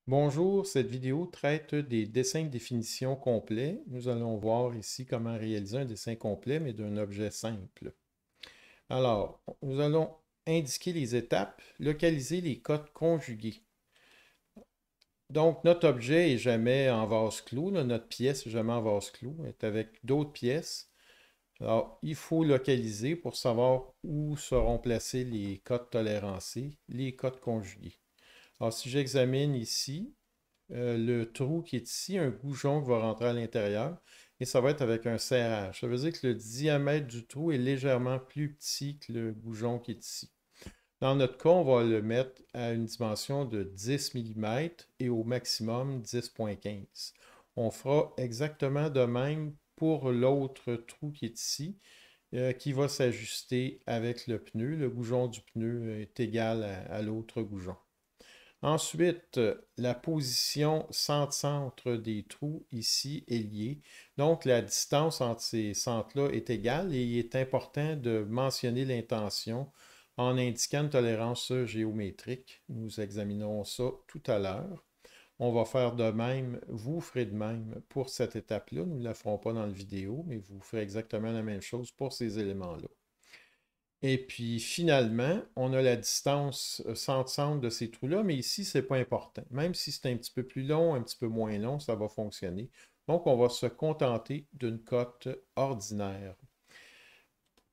Bonjour, cette vidéo traite des dessins de définition complets. Nous allons voir ici comment réaliser un dessin complet, mais d'un objet simple. Alors, nous allons indiquer les étapes, localiser les cotes conjuguées. Donc, notre objet est jamais en vase clos, là, notre pièce est jamais en vase clos, elle est avec d'autres pièces. Alors, il faut localiser pour savoir où seront placées les cotes tolérancées, les cotes conjuguées. Alors, si j'examine ici, le trou qui est ici, un goujon qui va rentrer à l'intérieur, et ça va être avec un serrage. Ça veut dire que le diamètre du trou est légèrement plus petit que le goujon qui est ici. Dans notre cas, on va le mettre à une dimension de 10 mm et au maximum 10,15. On fera exactement de même pour l'autre trou qui est ici, qui va s'ajuster avec le pneu. Le goujon du pneu est égal à l'autre goujon. Ensuite, la position centre des trous ici est liée. Donc, la distance entre ces centres-là est égale et il est important de mentionner l'intention en indiquant une tolérance géométrique. Nous examinerons ça tout à l'heure. On va faire de même, vous ferez de même pour cette étape-là. Nous ne la ferons pas dans la vidéo, mais vous ferez exactement la même chose pour ces éléments-là. Et puis finalement, on a la distance centre-centre de ces trous-là, mais ici, ce n'est pas important. Même si c'est un petit peu plus long, un petit peu moins long, ça va fonctionner. Donc, on va se contenter d'une cote ordinaire.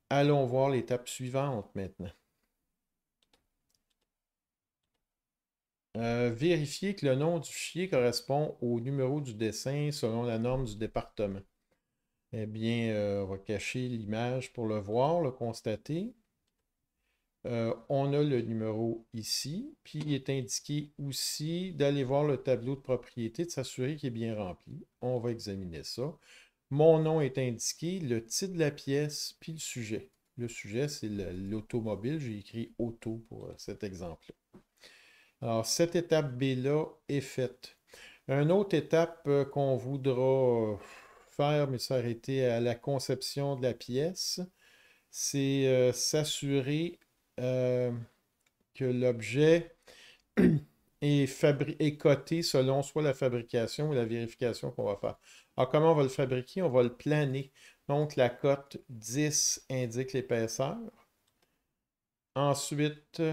Allons voir l'étape suivante maintenant. Vérifier que le nom du fichier correspond au numéro du dessin selon la norme du département. Eh bien, on va cacher l'image pour le voir, le constater. On a le numéro ici, puis il est indiqué aussi d'aller voir le tableau de propriété, de s'assurer qu'il est bien rempli. On va examiner ça. Mon nom est indiqué, le titre de la pièce, puis le sujet. Le sujet, c'est l'automobile. J'ai écrit auto pour cet exemple-là. Alors, cette étape B-là est faite. Une autre étape qu'on voudra faire, mais s'arrêter à la conception de la pièce, c'est s'assurer euh, que l'objet est coté selon soit la fabrication ou la vérification qu'on va faire. Alors, comment on va le fabriquer? On va le planer. Donc, la cote 10 indique l'épaisseur. Ensuite,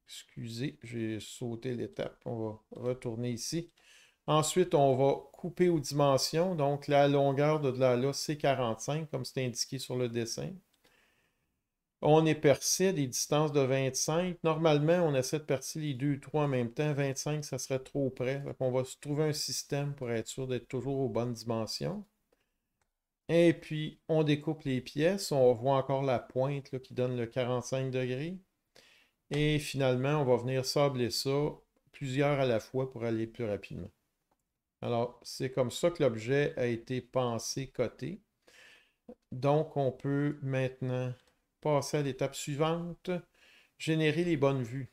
excusez, j'ai sauté l'étape. On va retourner ici. Ensuite, on va couper aux dimensions. Donc, la longueur de là, c'est 45, comme c'est indiqué sur le dessin. On est percé à des distances de 25. Normalement, on essaie de percer les deux trous en même temps. 25, ça serait trop près. Donc, on va se trouver un système pour être sûr d'être toujours aux bonnes dimensions. Et puis, on découpe les pièces. On voit encore la pointe là, qui donne le 45 degrés. Et finalement, on va venir sabler ça plusieurs à la fois pour aller plus rapidement. Alors, c'est comme ça que l'objet a été pensé, coté. Donc, on peut maintenant passer à l'étape suivante, générer les bonnes vues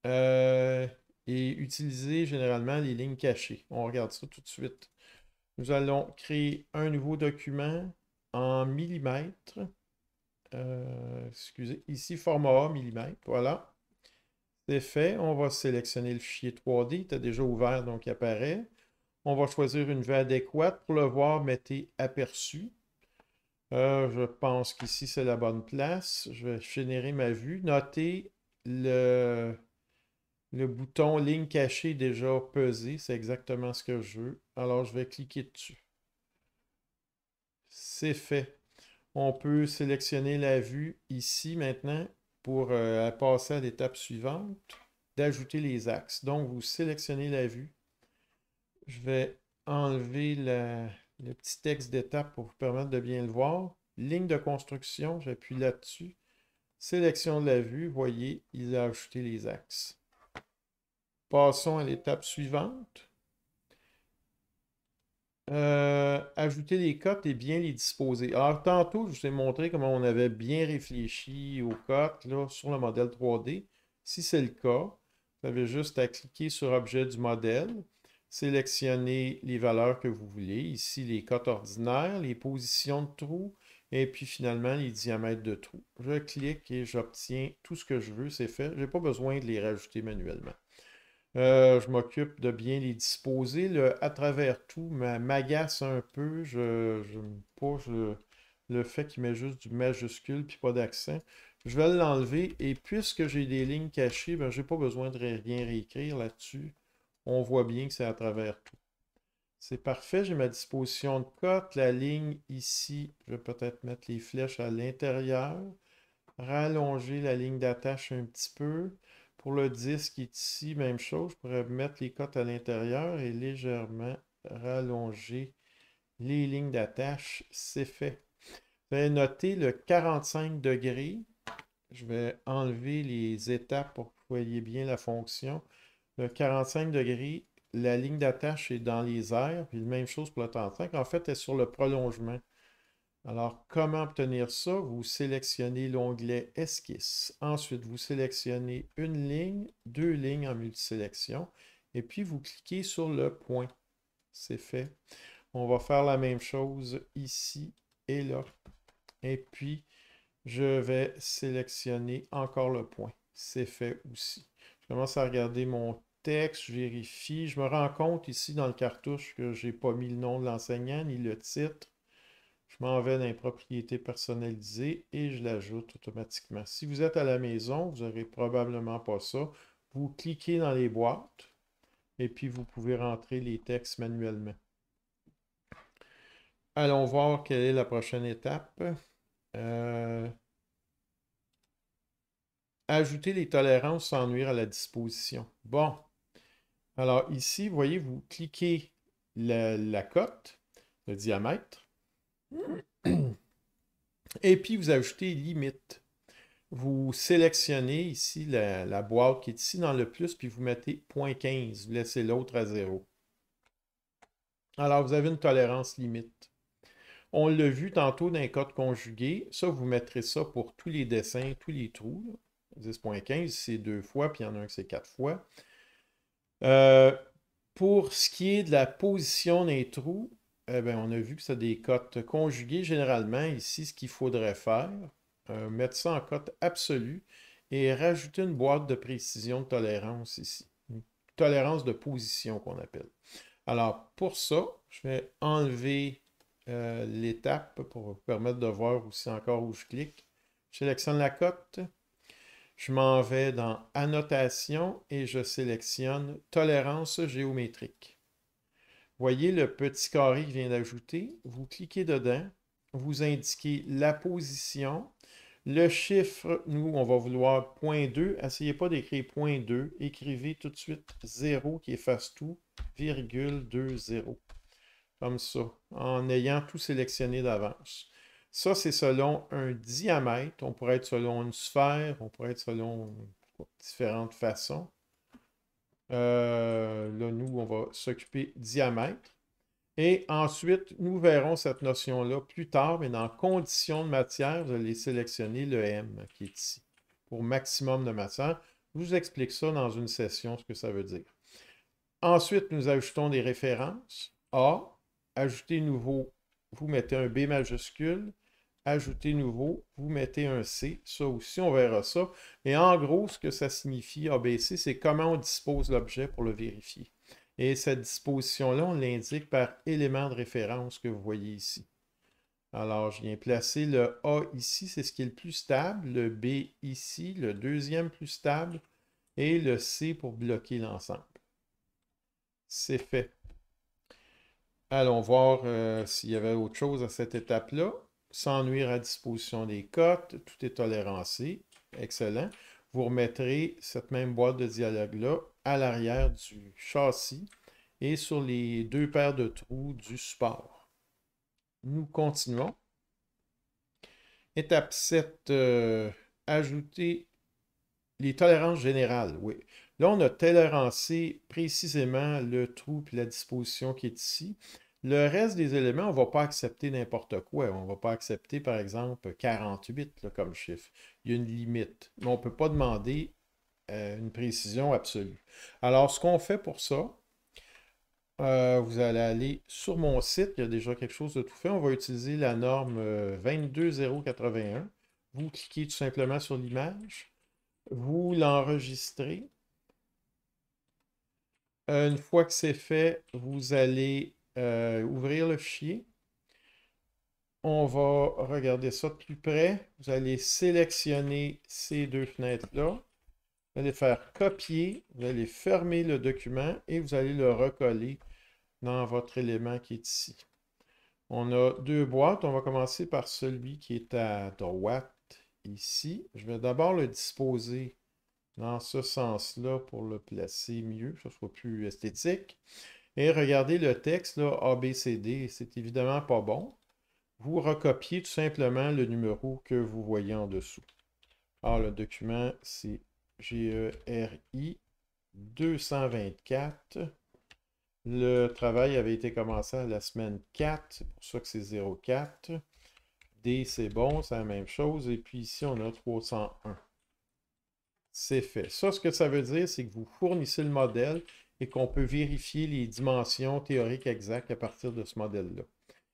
euh, et utiliser généralement les lignes cachées. On regarde ça tout de suite. Nous allons créer un nouveau document en millimètres. Excusez, ici format A millimètres. Voilà. C'est fait. On va sélectionner le fichier 3D. Il était déjà ouvert, donc il apparaît. On va choisir une vue adéquate. Pour le voir, mettez aperçu. Je pense qu'ici, c'est la bonne place. Je vais générer ma vue. Notez le bouton ligne cachée déjà pesé. C'est exactement ce que je veux. Alors, je vais cliquer dessus. C'est fait. On peut sélectionner la vue ici maintenant pour passer à l'étape suivante, d'ajouter les axes. Donc, vous sélectionnez la vue. Je vais enlever le petit texte d'étape pour vous permettre de bien le voir. Ligne de construction, j'appuie là-dessus. Sélection de la vue, voyez, il a ajouté les axes. Passons à l'étape suivante. Ajouter les cotes et bien les disposer. Alors, tantôt, je vous ai montré comment on avait bien réfléchi aux cotes là, sur le modèle 3D. Si c'est le cas, vous avez juste à cliquer sur Objet du modèle, sélectionner les valeurs que vous voulez. Ici, les cotes ordinaires, les positions de trous, et puis finalement, les diamètres de trous. Je clique et j'obtiens tout ce que je veux, c'est fait. Je n'ai pas besoin de les rajouter manuellement. Je m'occupe de bien les disposer. Le à travers tout m'agace un peu. Je n'aime pas le fait qu'il met juste du majuscule puis pas d'accent. Je vais l'enlever et puisque j'ai des lignes cachées, ben, je n'ai pas besoin de rien réécrire là-dessus. On voit bien que c'est à travers tout. C'est parfait, j'ai ma disposition de cote. La ligne ici, je vais peut-être mettre les flèches à l'intérieur. Rallonger la ligne d'attache un petit peu. Pour le disque qui est ici, même chose. Je pourrais mettre les cotes à l'intérieur et légèrement rallonger les lignes d'attache. C'est fait. Vous allez noter le 45 degrés. Je vais enlever les étapes pour que vous voyez bien la fonction. Le 45 degrés, la ligne d'attache est dans les airs, puis la même chose pour le 35. En fait, elle est sur le prolongement. Alors, comment obtenir ça? Vous sélectionnez l'onglet Esquisse. Ensuite, vous sélectionnez une ligne, deux lignes en multisélection, et puis vous cliquez sur le point. C'est fait. On va faire la même chose ici et là. Et puis, je vais sélectionner encore le point. C'est fait aussi. Je commence à regarder mon texte, je vérifie. Je me rends compte ici dans le cartouche que je n'ai pas mis le nom de l'enseignant ni le titre. Je m'en vais dans les propriétés personnalisées et je l'ajoute automatiquement. Si vous êtes à la maison, vous n'aurez probablement pas ça. Vous cliquez dans les boîtes et puis vous pouvez rentrer les textes manuellement. Allons voir quelle est la prochaine étape. Ajouter les tolérances sans nuire à la disposition. Bon, alors ici, vous voyez, vous cliquez la cote, le diamètre, et puis vous ajoutez limite. Vous sélectionnez ici la boîte qui est ici dans le plus, puis vous mettez 0.15. Vous laissez l'autre à 0. Alors, vous avez une tolérance limite. On l'a vu tantôt dans les codes conjugués. Ça, vous mettrez ça pour tous les dessins, tous les trous. 10.15, c'est 2 fois, puis il y en a un que c'est 4 fois. Pour ce qui est de la position des trous, on a vu que c'est des cotes conjuguées généralement. Ici, ce qu'il faudrait faire, mettre ça en cote absolue et rajouter une boîte de précision de tolérance ici. Une tolérance de position qu'on appelle. Alors, pour ça, je vais enlever l'étape pour vous permettre de voir aussi encore où je clique. Je sélectionne la cote. Je m'en vais dans Annotation et je sélectionne Tolérance géométrique. Voyez le petit carré qui vient d'ajouter. Vous cliquez dedans. Vous indiquez la position. Le chiffre, nous, on va vouloir 0.2. Essayez pas d'écrire 0.2. Écrivez tout de suite 0 qui efface tout, virgule 20. Comme ça, en ayant tout sélectionné d'avance. Ça, c'est selon un diamètre. On pourrait être selon une sphère, on pourrait être selon différentes façons. Là, nous, on va s'occuper diamètre. Et ensuite, nous verrons cette notion-là plus tard, mais dans conditions de matière, vous allez sélectionner le M qui est ici. Pour maximum de matière. Je vous explique ça dans une session, ce que ça veut dire. Ensuite, nous ajoutons des références. A, ajouter nouveau, vous mettez un B majuscule. Ajouter nouveau, vous mettez un C. Ça aussi, on verra ça. Et en gros, ce que ça signifie ABC, c'est comment on dispose l'objet pour le vérifier. Et cette disposition-là, on l'indique par élément de référence que vous voyez ici. Alors, je viens placer le A ici, c'est ce qui est le plus stable, le B ici, le deuxième plus stable, et le C pour bloquer l'ensemble. C'est fait. Allons voir s'il y avait autre chose à cette étape-là. Sans nuire à disposition des cotes, tout est tolérancé. Excellent. Vous remettrez cette même boîte de dialogue-là à l'arrière du châssis et sur les deux paires de trous du support. Nous continuons. Étape 7, ajouter les tolérances générales. Oui. Là, on a tolérancé précisément le trou et la disposition qui est ici. Le reste des éléments, on ne va pas accepter n'importe quoi. On ne va pas accepter, par exemple, 48 là, comme chiffre. Il y a une limite. Mais on ne peut pas demander une précision absolue. Alors, ce qu'on fait pour ça, vous allez aller sur mon site. Il y a déjà quelque chose de tout fait. On va utiliser la norme 22081. Vous cliquez tout simplement sur l'image. Vous l'enregistrez. Une fois que c'est fait, vous allez ouvrir le fichier. On va regarder ça de plus près. Vous allez sélectionner ces deux fenêtres-là. Vous allez faire copier, vous allez fermer le document et vous allez le recoller dans votre élément qui est ici. On a deux boîtes. On va commencer par celui qui est à droite ici. Je vais d'abord le disposer dans ce sens-là pour le placer mieux, que ce soit plus esthétique. Et regardez le texte, là, ABCD, c'est évidemment pas bon. Vous recopiez tout simplement le numéro que vous voyez en dessous. Alors, le document, c'est GERI 224. Le travail avait été commencé à la semaine 4, c'est pour ça que c'est 04. D, c'est bon, c'est la même chose. Et puis ici, on a 301. C'est fait. Ça, ce que ça veut dire, c'est que vous fournissez le modèle et qu'on peut vérifier les dimensions théoriques exactes à partir de ce modèle-là.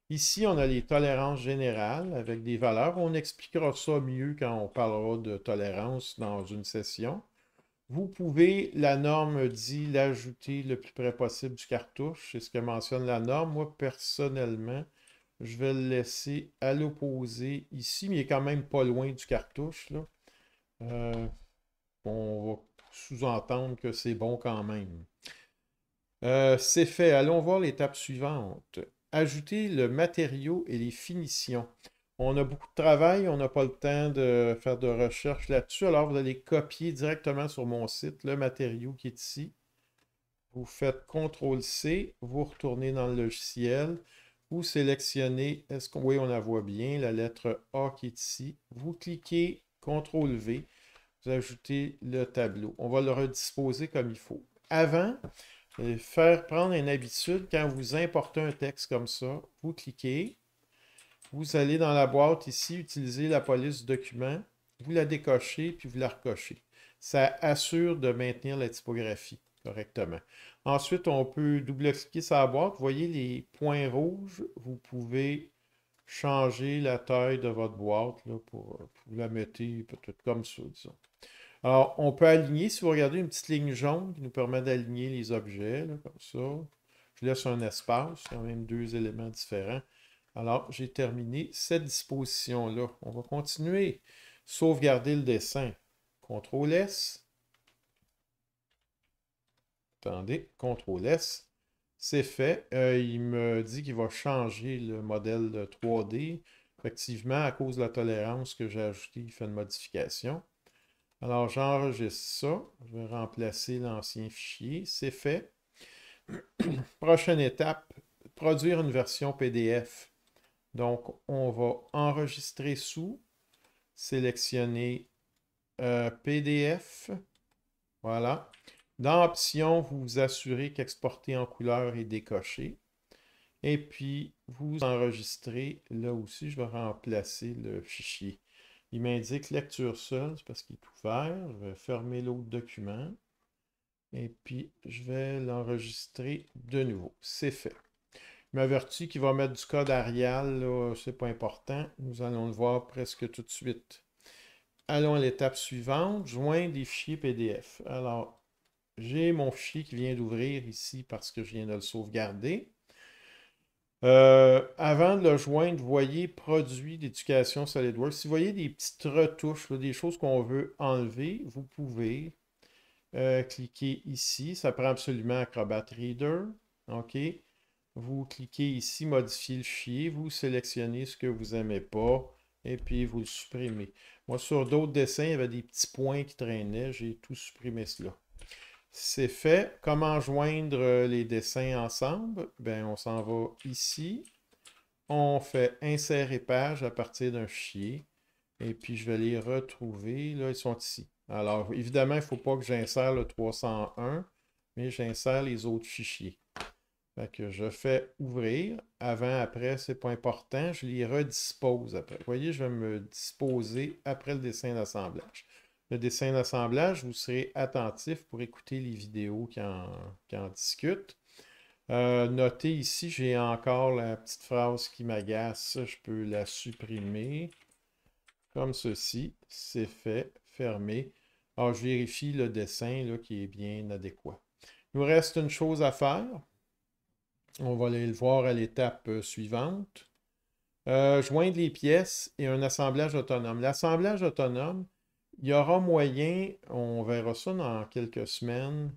Ici, on a les tolérances générales avec des valeurs. On expliquera ça mieux quand on parlera de tolérance dans une session. Vous pouvez, la norme dit, l'ajouter le plus près possible du cartouche. C'est ce que mentionne la norme. Moi, personnellement, je vais le laisser à l'opposé ici, mais il est quand même pas loin du cartouche, là. On va sous-entendre que c'est bon quand même. C'est fait. Allons voir l'étape suivante. Ajouter le matériau et les finitions. On a beaucoup de travail, on n'a pas le temps de faire de recherche là-dessus. Alors, vous allez copier directement sur mon site le matériau qui est ici. Vous faites CTRL-C, vous retournez dans le logiciel, vous sélectionnez, oui, on la voit bien, la lettre A qui est ici. Vous cliquez CTRL-V, vous ajoutez le tableau. On va le redisposer comme il faut. Avant, faire prendre une habitude, quand vous importez un texte comme ça, vous cliquez, vous allez dans la boîte ici, utiliser la police du document, vous la décochez, puis vous la recochez. Ça assure de maintenir la typographie correctement. Ensuite, on peut double-cliquer sur la boîte. Vous voyez les points rouges, vous pouvez changer la taille de votre boîte là, pour vous la mettez peut-être comme ça, disons. Alors, on peut aligner, si vous regardez une petite ligne jaune qui nous permet d'aligner les objets, là, comme ça. Je laisse un espace, quand même deux éléments différents. Alors, j'ai terminé cette disposition-là. On va continuer. Sauvegarder le dessin. CTRL-S. Attendez, CTRL-S. C'est fait. Il me dit qu'il va changer le modèle de 3D. Effectivement, à cause de la tolérance que j'ai ajoutée, il fait une modification. Alors, j'enregistre ça. Je vais remplacer l'ancien fichier. C'est fait. Prochaine étape, produire une version PDF. Donc, on va enregistrer sous, sélectionner PDF. Voilà. Dans Options, vous vous assurez qu'exporter en couleur est décoché. Et puis, vous enregistrez, là aussi, je vais remplacer le fichier. Il m'indique lecture seule, c'est parce qu'il est ouvert. Je vais fermer l'autre document. Et puis, je vais l'enregistrer de nouveau. C'est fait. Il m'avertit qu'il va mettre du code Arial, là, c'est pas important. Nous allons le voir presque tout de suite. Allons à l'étape suivante, joindre des fichiers PDF. Alors, j'ai mon fichier qui vient d'ouvrir ici parce que je viens de le sauvegarder. Avant de le joindre, vous voyez produit d'éducation SolidWorks. Si vous voyez des petites retouches, là, des choses qu'on veut enlever, vous pouvez cliquer ici. Ça prend absolument Acrobat Reader. OK. Vous cliquez ici, modifier le fichier. Vous sélectionnez ce que vous n'aimez pas et puis vous le supprimez. Moi, sur d'autres dessins, il y avait des petits points qui traînaient. J'ai tout supprimé cela. C'est fait. Comment joindre les dessins ensemble? Ben, on s'en va ici. On fait insérer page à partir d'un fichier. Et puis, je vais les retrouver. Là, ils sont ici. Alors, évidemment, il ne faut pas que j'insère le 301, mais j'insère les autres fichiers. Fait que je fais ouvrir. Avant, après, c'est pas important. Je les redispose après. Vous voyez, je vais me disposer après le dessin d'assemblage. Le dessin d'assemblage, vous serez attentif pour écouter les vidéos qui en discutent. Notez ici, j'ai encore la petite phrase qui m'agace. Je peux la supprimer. Comme ceci. C'est fait. Fermé. Alors, je vérifie le dessin là, qui est bien adéquat. Il nous reste une chose à faire. On va aller le voir à l'étape suivante. Joindre les pièces et un assemblage autonome. L'assemblage autonome, il y aura moyen, on verra ça dans quelques semaines,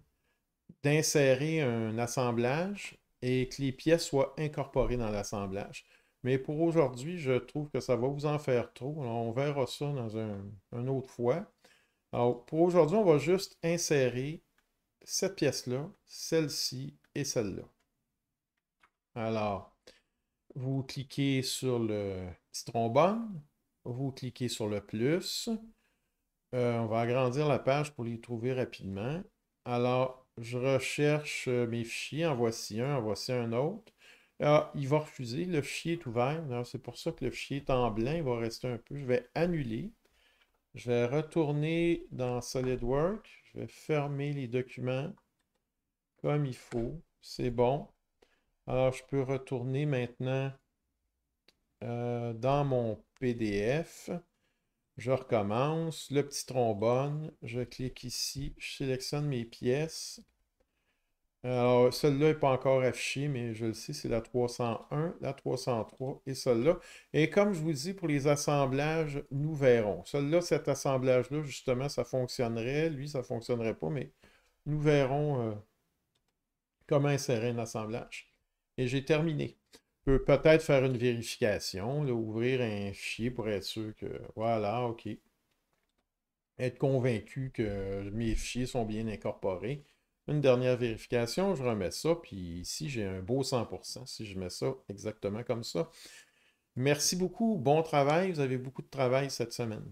d'insérer un assemblage et que les pièces soient incorporées dans l'assemblage. Mais pour aujourd'hui, je trouve que ça va vous en faire trop. Alors, on verra ça dans une autre fois. Alors, pour aujourd'hui, on va juste insérer cette pièce-là, celle-ci et celle-là. Alors, vous cliquez sur le petit trombone, vous cliquez sur le plus. On va agrandir la page pour les trouver rapidement. Alors, je recherche mes fichiers. En voici un autre. Ah, il va refuser. Le fichier est ouvert. C'est pour ça que le fichier est en blanc. Il va rester un peu. Je vais annuler. Je vais retourner dans SolidWorks. Je vais fermer les documents comme il faut. C'est bon. Alors, je peux retourner maintenant dans mon PDF. Je recommence, le petit trombone, je clique ici, je sélectionne mes pièces. Alors, celle-là n'est pas encore affichée, mais je le sais, c'est la 301, la 303 et celle-là. Et comme je vous dis, pour les assemblages, nous verrons. Celle-là, cet assemblage-là, justement, ça fonctionnerait. Lui, ça ne fonctionnerait pas, mais nous verrons comment insérer un assemblage. Et j'ai terminé. Je peux peut-être faire une vérification, là, ouvrir un fichier pour être sûr que, voilà, OK. Être convaincu que mes fichiers sont bien incorporés. Une dernière vérification, je remets ça, puis ici, j'ai un beau 100% si je mets ça exactement comme ça. Merci beaucoup, bon travail, vous avez beaucoup de travail cette semaine.